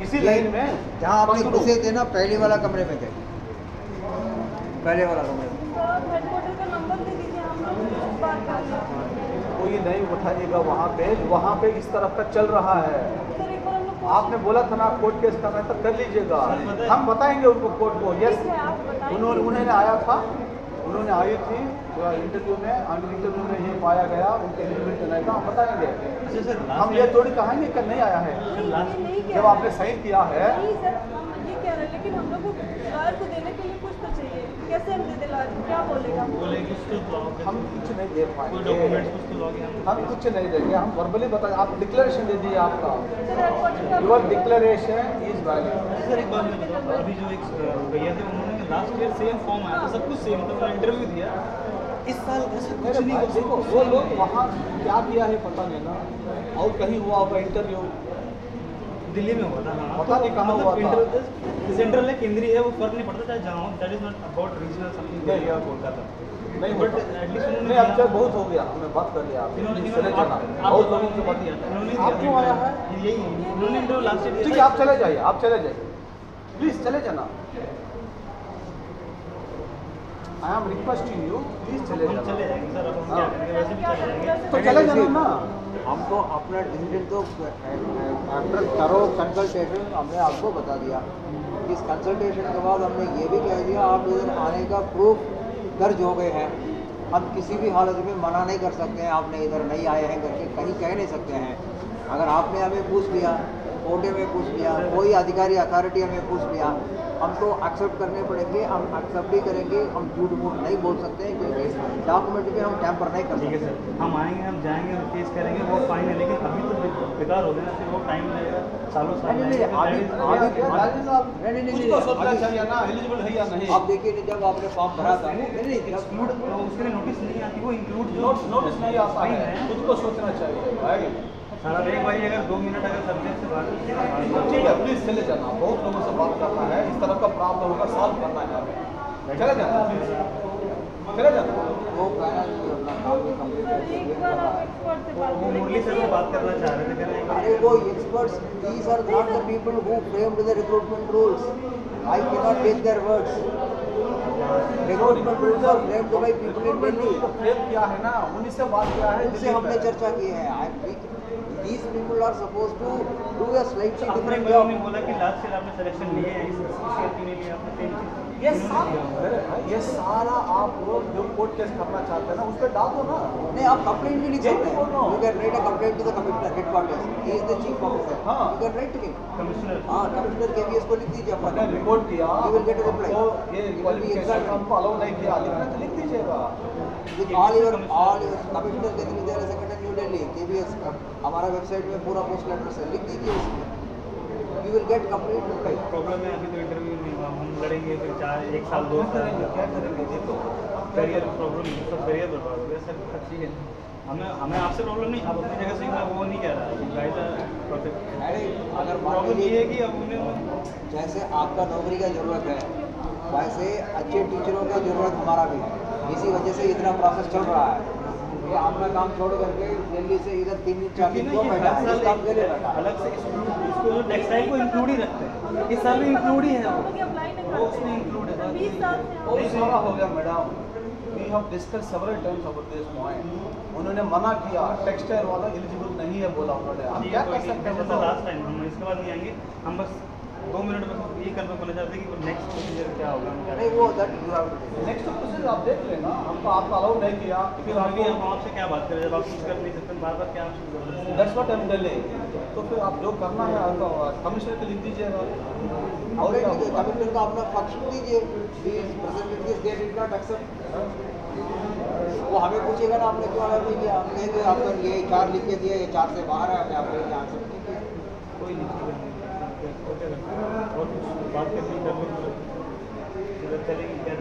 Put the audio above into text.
इसी लाइन में जहाँ आपने घुसे थे ना, पहले वाला कमरे में थे, पहले वाला कमरे में। हेडक्वार्टर का नंबर दे दीजिए, हम लोग बात कर लेंगे। कोई नहीं उठाइएगा वहाँ पे इस तरफ का चल रहा है। सर एक बार हम लोग आपने बोला था ना कोर्ट केस करना है तो कर लीजिएगा, हम बताएंगे उनको कोर्ट को। यस, ठीक है, आप बताइए। उन्होंने आया था, उन्होंने आई थी इंटरव्यू में, इंटरव्यू में ये पाया गया उनके एलिजिबिलिटी नहीं था, हम बताएंगे। अच्छा सर, हम ये थोड़ी कहेंगे कि नहीं आया है नहीं जब आपने सही किया है। नहीं सर, हम ये कह रहे हैं, लेकिन हम लोग को लॉयर को देने के लिए कुछ तो चाहिए। कैसे हम दे दे लॉयर को, क्या बोलेगा? हम कुछ नहीं दे पाएंगे, डॉक्यूमेंट्स कुछ तो लॉग हम कुछ नहीं देंगे, हम वर्बली बताएं। आप डिक्लेरेशन दे दीजिए आपका, सर हेडक्वार्टर का your declaration is valid. Sir एक बात मैं बताऊँ, अभी जो एक भैया थे उन्होंने लास्ट ईयर सेम फॉर्म आया था, सब कुछ सेम था, उन्होंने इंटरव्यू दिया। इस साल ऐसा कुछ मेरे नहीं भाई हो देखो, वो लोग वहाँ क्या किया है पता नहीं ना, और कहीं हुआ होगा इंटरव्यू, दिल्ली में हुआ था। हाँ, पता नहीं कहाँ हुआ था। सेंट्रल है, केंद्रीय है, वो फर्क नहीं पड़ता चाहे जहाँ हो, that is not about regional something Delhi और कोलकाता। नहीं बट बट एटलीस्ट उन्होंने नहीं, अब तक बहुत हो गया, हमने बात कर लिया, चले जाना, बहुत लोगों से बात किया। आप क्यों आया है? यही उन्होंने इंटरव्यू लास्ट ईयर ठीक है, आप चले जाइए, आप चले जाइए, प्लीज चले जाना। I am requesting you, please चले हम जाना। चले जाएंगे सर, अब हम क्या करेंगे, वैसे भी चले जाएंगे। तो चले जाना ना। हमको अपना डिसीजन तो आफ्टर थरो कंसल्टेशन हमने आपको बता दिया। इस कंसल्टेशन के बाद हमने ये भी कह दिया आप इधर आने का प्रूफ दर्ज हो गए हैं, हम किसी भी हालत में मना नहीं कर सकते हैं आपने इधर नहीं आए हैं करके, कहीं कह नहीं सकते हैं। अगर आपने हमें पूछ लिया, कोर्टे में पूछ लिया, कोई अधिकारी अथॉरिटी हमें पूछ लिया, हम तो एक्सेप्ट करने पड़ेंगे, हम एक्सेप्ट ही करेंगे। हम झूठ मूठ नहीं बोल सकते हैं क्योंकि डॉक्यूमेंट में हम टैम्पर नहीं कर ठीक है सकते। सर, हम आएंगे, हम जाएंगे, हम केस करेंगे, वो फाइन है, लेकिन अभी तो बेकार हो गया ना, फिर वो टाइम लगेगा, सालों साल नहीं, लगेगा। कुछ तो सोचना चाहिए ना, एलिजिबल है या नहीं। आप देखिए नहीं, जब आपने फॉर्म भरा था नहीं इंक्लूड उसके लिए नोटिस नहीं आती, वो इंक्लूड नोटिस नहीं आता है, खुद को सोचना चाहिए भाई। सारा एक भाई अगर 2 मिनट अगर सब्जेक्ट से बात ठीक है, प्लीज चले जाना, बहुत लोगों से बात करना है, इस तरह का प्रॉब्लम होगा, सॉल्व करना है हमें। चले जाना, चले जाना। वो पैनल अपना काम भी कंप्लीट एक बार आप एक्सपर्ट से बात वो मुरली सर से बात करना चाह रहे थे, कह रहे हैं अरे वो experts, these are not the people who framed the recruitment rules. I cannot take their words. Recruitment rules are framed by people in Delhi. Frame किया है ना, उन्हीं से बात किया है, उनसे हमने चर्चा की है। These people are supposed to do a slightly आपने different भाई job. ने बोला कि लास्ट ईयर आपने सिलेक्शन लिए हैं, इस ईयर क्यों नहीं लिया आपने? ये सारा आप लोग जो कोर्ट केस करना चाहते हैं ना, उस पर डाल दो ना। नहीं, आप कंप्लेंट भी लिख सकते हैं। You can write a complaint to the commissioner headquarters. He is the chief officer. हाँ। You can write to him. Commissioner हाँ, कमिश्नर KVS को लिख दीजिए अपना। मैंने रिपोर्ट किया, You will get a reply. तो ये You will be qualification examined. हमको अलाउ नहीं किया, लिखना तो लिख दीजिएगा। With all your commissioner के Delhi there is a new Delhi KVS हमारा वेबसाइट में पूरा पोस्ट लेटर से लिख दीजिए उसमें। You will get complete reply. Problem है, अभी तो इंटरव्यू नहीं हुआ, हम लड़ेंगे फिर 1 साल 2 साल क्या करेंगे देखो, करियर प्रॉब्लम, सब करियर बर्बाद हो गया सर। हर चीज़ है, हमें आपसे प्रॉब्लम नहीं, आप अपनी जगह से, मैं वो नहीं कह रहा, गाइस आर परफेक्ट। अरे अगर मान प्रॉब्लम ये लीजिए है कि अब उन्हें जैसे आपका नौकरी का ज़रूरत है, वैसे अच्छे टीचरों का ज़रूरत हमारा भी है। इसी वजह से इतना प्रोसेस चल रहा है। ये अपना काम छोड़ करके दिल्ली से इधर 3 दिन 4 दिन क्यों बैठा है? इस काम के लिए बैठा है। अलग से इसको जो नेक्स्ट टाइम को इंक्लूड ही रखते हैं, इस साल में इंक्लूड ही है अप्लाई नहीं वो उसमें इंक्लूड है। 20 साल से वो सारा हो गया madam. We have discuss several times about this point. उन्होंने मना किया, टेक्सटाइल वाला एलिजिबल नहीं है बोला उन्होंने। हम क्या कर सकते हैं बताओ? लास्ट टाइम हम इसके बाद नहीं आएंगे, हम बस 2 मिनट में ये करना बोलना चाहते हैं कि नेक्स्ट प्रोसीजर क्या होगा। नहीं वो that you have to do. Next process आप देख लेना, हमको आपका अलाउ नहीं किया, फिर आगे हम आपसे क्या बात करें, जब आप कुछ कर नहीं सकते, बार बार क्या आपसे जबरदस्ती। That's what I am telling. तो फिर आप जो करना है आपका कमिश्नर को लिख दीजिएगा। और क्या होगा? कमिश्नर का अपना पक्ष दीजिए। Please present this they did not accept. वो हमें पूछेगा ना आपने क्यों अलाउ नहीं किया, हम कहेंगे आपने ये 4 लिख के दिया, ये 4 से बाहर है, हमने आपको ये आंसर नहीं किया। कोई नहीं, और कुछ बात करनी कर लो, चलेंगे क्या